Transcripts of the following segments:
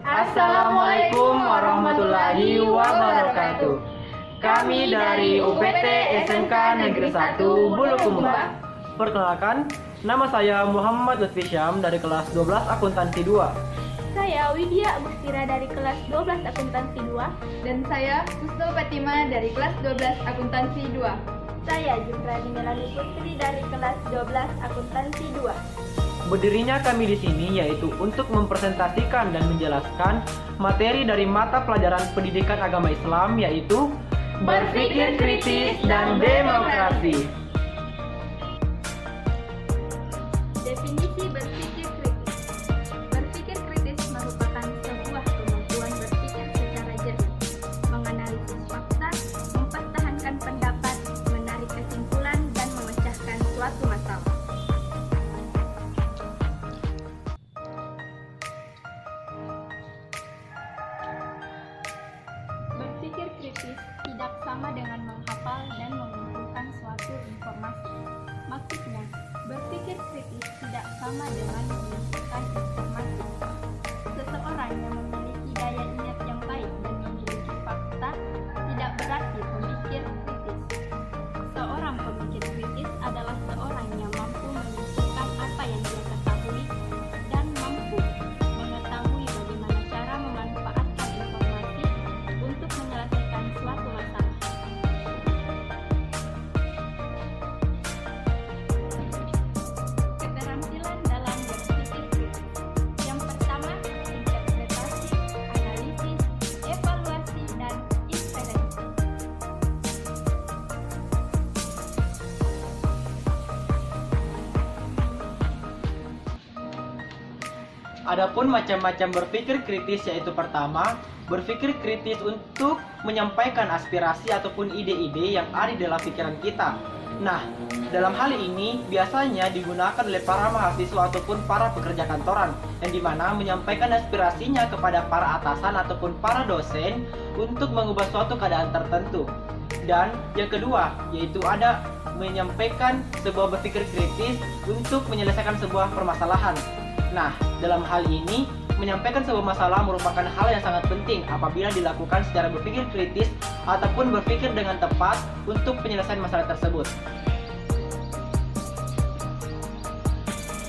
Assalamualaikum warahmatullahi wabarakatuh. Kami dari UPT SMK Negeri 1 Bulukumba. Perkenalkan, nama saya Muhammad Lutfi Syam dari kelas 12 Akuntansi 2. Saya Widya Agustira dari kelas 12 Akuntansi 2. Dan saya Kusto Fatima dari kelas 12 Akuntansi 2. Saya Jukrani Melani Putri dari kelas 12 Akuntansi 2. Berdirinya kami di sini yaitu untuk mempresentasikan dan menjelaskan materi dari mata pelajaran pendidikan agama Islam yaitu Berpikir kritis dan demokrasi. Definisi berpikir kritis. Berpikir kritis merupakan sebuah kemampuan berpikir secara jernih, menganalisis fakta, mempertahankan pendapat, menarik kesimpulan, dan memecahkan suatu masalah. Berpikir kritis tidak sama dengan menghafal dan mengumpulkan suatu informasi. Maksudnya, berpikir kritis tidak sama dengan mengumpulkan informasi. Seseorang yang memiliki daya ingat yang baik dan memiliki fakta tidak berarti pemikir kritis. Seorang pemikir kritis adalah seorang yang mampu menyimpulkan apa yang dia ketahui dan mampu mengetahui bagaimana cara memanfaatkan informasi untuk menyelesaikan suatu masalah. Keterampilan dalam berpikir kritis. Yang pertama, interpretasi, analisis, evaluasi, dan inferensi. Adapun macam-macam berpikir kritis yaitu pertama, berpikir kritis untuk menyampaikan aspirasi ataupun ide-ide yang ada di dalam pikiran kita. Nah, dalam hal ini biasanya digunakan oleh para mahasiswa ataupun para pekerja kantoran yang dimana menyampaikan aspirasinya kepada para atasan ataupun para dosen untuk mengubah suatu keadaan tertentu. Dan yang kedua yaitu ada menyampaikan sebuah berpikir kritis untuk menyelesaikan sebuah permasalahan. Nah, dalam hal ini, menyampaikan sebuah masalah merupakan hal yang sangat penting apabila dilakukan secara berpikir kritis ataupun berpikir dengan tepat untuk penyelesaian masalah tersebut.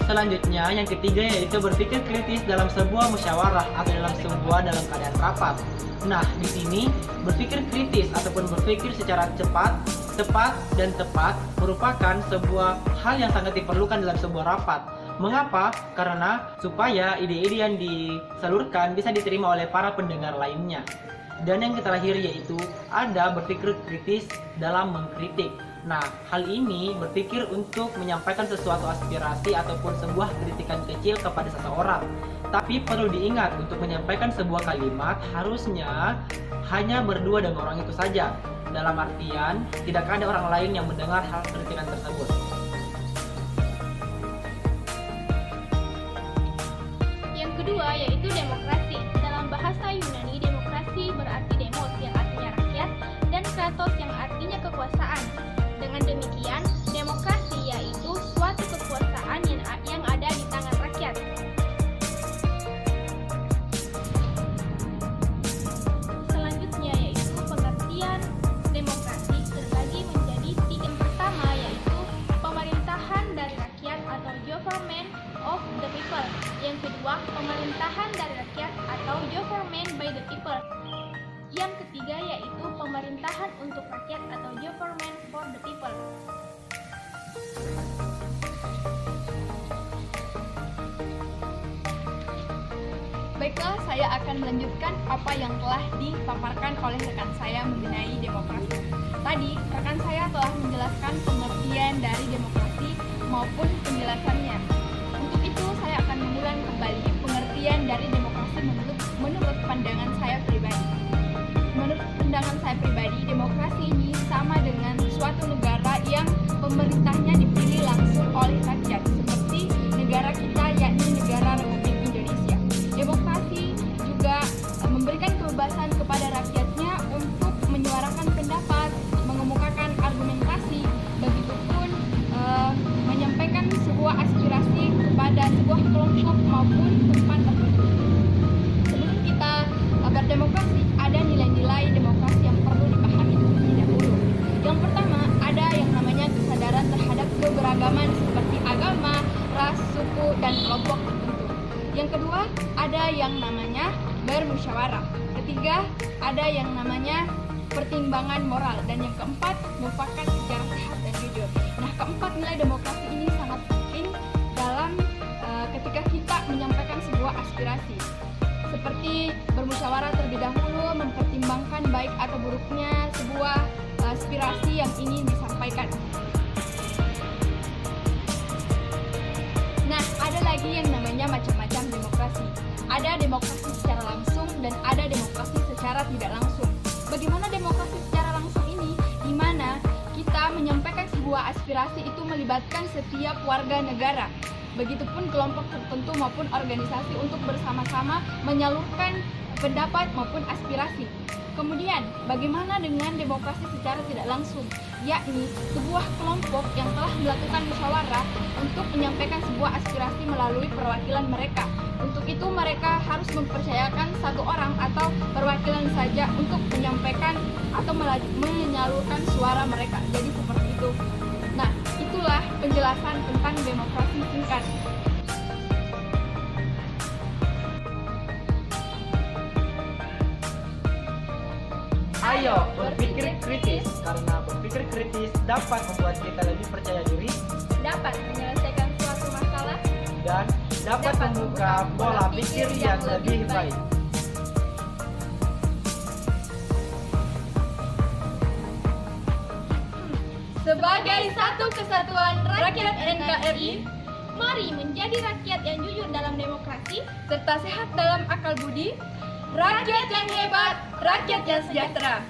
Selanjutnya, yang ketiga yaitu berpikir kritis dalam sebuah musyawarah atau dalam keadaan rapat. Nah, di sini berpikir kritis ataupun berpikir secara cepat, tepat, dan tepat merupakan sebuah hal yang sangat diperlukan dalam sebuah rapat. Mengapa? Karena supaya ide-ide yang disalurkan bisa diterima oleh para pendengar lainnya. Dan yang terakhir yaitu ada berpikir kritis dalam mengkritik. Nah, hal ini berpikir untuk menyampaikan sesuatu aspirasi ataupun sebuah kritikan kecil kepada seseorang. Tapi perlu diingat untuk menyampaikan sebuah kalimat harusnya hanya berdua dengan orang itu saja. Dalam artian tidak ada orang lain yang mendengar hal kritikan tersebut. Kedua yaitu demokrasi. Dalam bahasa Yunani, demokrasi berarti demos yang artinya rakyat dan kratos yang artinya kekuasaan. Dengan demikian, demokrasi yaitu suatu kekuasaan yang ada di tangan rakyat. Selanjutnya yaitu pengertian demokrasi terbagi menjadi tiga. Yang pertama yaitu pemerintahan dari rakyat atau government of the people. Yang kedua, pemerintahan dari rakyat atau government by the people. Yang ketiga yaitu pemerintahan untuk rakyat atau government for the people. Baiklah, saya akan melanjutkan apa yang telah dipaparkan oleh rekan saya mengenai demokrasi. Tadi, rekan saya telah menjelaskan pengertian dari demokrasi maupun penjelasannya. Untuk itu, saya akan mengulang kembali pengertian dari demokrasi menurut pandangan saya pribadi. Menurut pandangan saya pribadi, demokrasi ini sama dengan suatu negara yang pemerintahnya dipilih langsung oleh rakyat, seperti negara kita yakni negara Republik Indonesia. Demokrasi juga memberikan kebebasan kepada rakyatnya untuk menyuarakan pendapat, mengemukakan argumentasi, begitupun menyampaikan sebuah aspirasi Yang kedua, ada yang namanya bermusyawarah. Ketiga, ada yang namanya pertimbangan moral. Dan yang keempat, mufakat secara sehat dan jujur. Nah, keempat nilai demokrasi ini sangat penting dalam ketika kita menyampaikan sebuah aspirasi. Seperti bermusyawarah terlebih dahulu, mempertimbangkan baik atau buruknya sebuah aspirasi yang ingin disampaikan. Nah, ada lagi yang namanya macam-macam demokrasi. Ada demokrasi secara langsung dan ada demokrasi secara tidak langsung. Bagaimana demokrasi secara langsung ini? Di mana kita menyampaikan sebuah aspirasi itu melibatkan setiap warga negara. Begitupun kelompok tertentu maupun organisasi untuk bersama-sama menyalurkan pendapat maupun aspirasi. Kemudian, bagaimana dengan demokrasi secara tidak langsung? Yakni sebuah kelompok yang telah melakukan musyawarah untuk menyampaikan sebuah aspirasi melalui perwakilan mereka. Untuk itu mereka harus mempercayakan satu orang atau perwakilan saja untuk menyampaikan atau menyalurkan suara mereka. Jadi seperti itu. Nah, itulah penjelasan tentang demokrasi singkat. Ayo berpikir kritis. Karena berpikir kritis dapat membuat kita lebih percaya diri Dapat menyelesaikan suatu masalah. dan dapat membuka pola pikir yang lebih baik. Sebagai satu kesatuan rakyat NKRI, Mari menjadi rakyat yang jujur dalam demokrasi. serta sehat dalam akal budi, rakyat yang hebat, rakyat yang sejahtera.